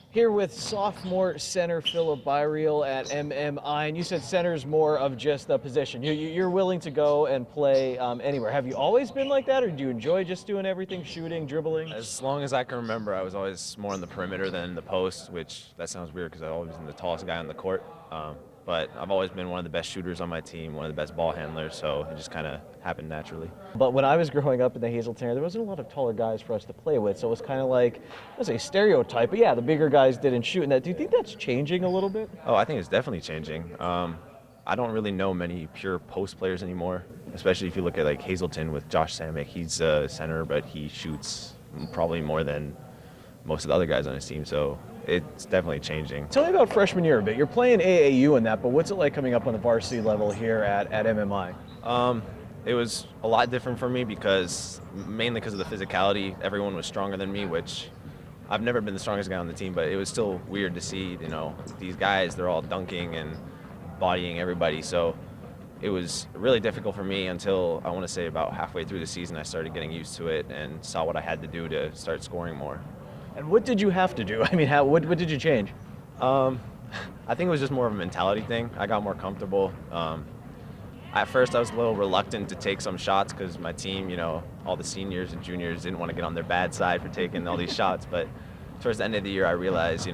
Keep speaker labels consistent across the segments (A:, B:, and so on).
A: Here with sophomore center Phillip Byriel at MMI, and you said center is more of just the position. You're willing to go and play anywhere. Have you always been like that, or do you enjoy just doing everything, shooting, dribbling?
B: As long as I can remember, I was always more on the perimeter than the post, which that sounds weird because I've always been the tallest guy on the court. But I've always been one of the best shooters on my team, one of the best ball handlers, so it just kind of happened naturally.
A: But when I was growing up in the Hazelton area, there wasn't a lot of taller guys for us to play with, so it was kind of like, I would say stereotype, but yeah, the bigger guys didn't shoot. And that, do you think that's changing a little bit?
B: Oh, I think it's definitely changing. I don't really know many pure post players anymore, especially if you look at like Hazelton with Josh Samick. He's a center, but he shoots probably more than most of the other guys on his team, so it's definitely changing.
A: Tell me about freshman year a bit. You're playing AAU in that, but what's it like coming up on the varsity level here at MMI?
B: It was a lot different for me mainly because of the physicality. Everyone was stronger than me, which I've never been the strongest guy on the team, but it was still weird to see, these guys, they're all dunking and bodying everybody. So it was really difficult for me until, I want to say, about halfway through the season, I started getting used to it and saw what I had to do to start scoring more.
A: And what did you have to do? I mean, what did you change?
B: I think it was just more of a mentality thing. I got more comfortable. At first, I was a little reluctant to take some shots because my team, all the seniors and juniors didn't want to get on their bad side for taking all these shots. But towards the end of the year, I realized,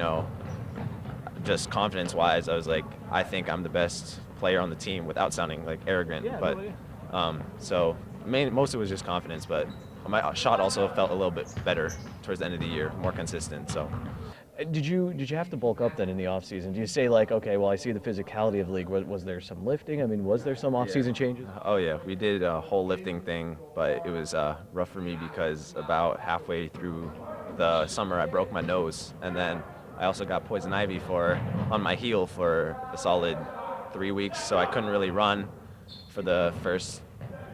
B: just confidence-wise, I was like, I think I'm the best player on the team without sounding like arrogant.
A: Yeah,
B: but so most of it was just confidence, but my shot also felt a little bit better towards the end of the year, more consistent. So.
A: Did you have to bulk up then in the offseason? Do you say like, okay, well, I see the physicality of the league. Was there some lifting? I mean, was there some offseason changes?
B: Oh yeah, we did a whole lifting thing, but it was rough for me because about halfway through the summer I broke my nose, and then I also got poison ivy on my heel for a solid 3 weeks, so I couldn't really run for the first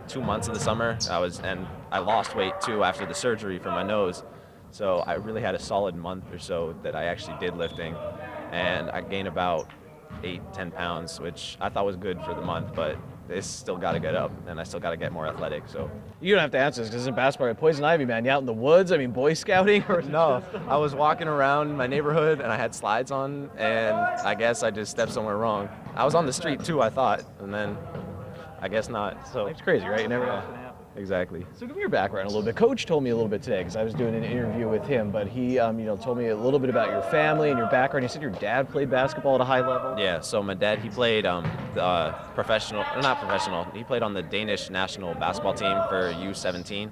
B: 2 months of the summer. And I lost weight too after the surgery for my nose. So I really had a solid month or so that I actually did lifting, and I gained about 8-10 pounds, which I thought was good for the month, but it's still got to get up, and I still got to get more athletic. So
A: you don't have to answer this because in basketball, poison ivy, man. You out in the woods? I mean, Boy Scouting? Or
B: no, I was walking around my neighborhood, and I had slides on, and I guess I just stepped somewhere wrong. I was on the street too, I thought, and then I guess not. So
A: it's crazy, right? You never know.
B: Exactly.
A: So give me your background a little bit. Coach told me a little bit today because I was doing an interview with him, but he told me a little bit about your family and your background. He said your dad played basketball at a high level.
B: Yeah, so my dad, he played not professional, he played on the Danish national basketball team for U17.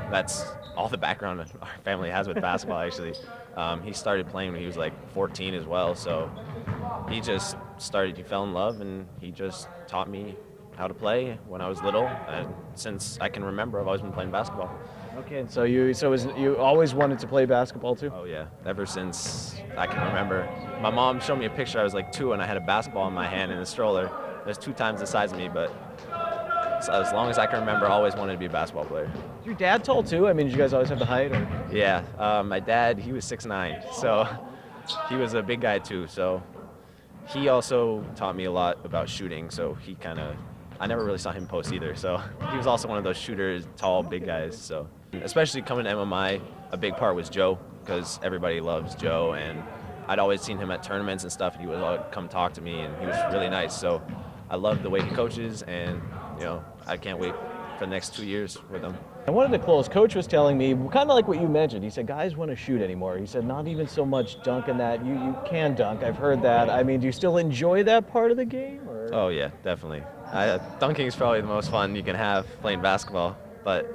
B: That's all the background our family has with basketball, actually. He started playing when he was like 14 as well, so he fell in love, and he just taught me how to play when I was little, and since I can remember, I've always been playing basketball.
A: Okay, and so you always wanted to play basketball too?
B: Oh yeah, ever since I can remember. My mom showed me a picture. I was like 2, and I had a basketball in my hand in a stroller. It was 2 times the size of me, but so as long as I can remember, I always wanted to be a basketball player.
A: Is your dad tall too? I mean, did you guys always have the height? Or?
B: Yeah, my dad, he was 6'9", so he was a big guy too. So he also taught me a lot about shooting. So I never really saw him post either, so he was also one of those shooters, tall, big guys. So, especially coming to MMI, a big part was Joe, because everybody loves Joe, and I'd always seen him at tournaments and stuff, and he would come talk to me, and he was really nice. So I love the way he coaches, and I can't wait for the next 2 years with him.
A: I wanted to close. Coach was telling me, kind of like what you mentioned. He said guys want to shoot anymore. He said not even so much dunking that. You can dunk. I've heard that. I mean, do you still enjoy that part of the game? Or?
B: Oh yeah, definitely. Dunking is probably the most fun you can have playing basketball. But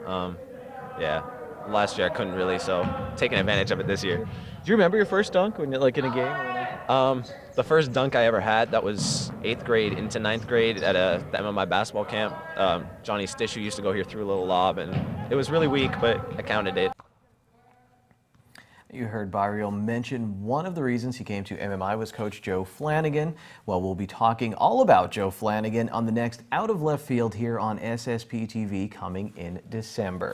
B: yeah, last year I couldn't really, so taking advantage of it this year.
A: Do you remember your first dunk when you're like in a game? Or
B: the first dunk I ever had, that was 8th grade into 9th grade at the MMI basketball camp. Johnny Stish, who used to go here, threw a little lob, and it was really weak, but I counted it.
A: You heard Byriel mention one of the reasons he came to MMI was Coach Joe Flanagan. Well, we'll be talking all about Joe Flanagan on the next Out of Left Field here on SSPTV coming in December.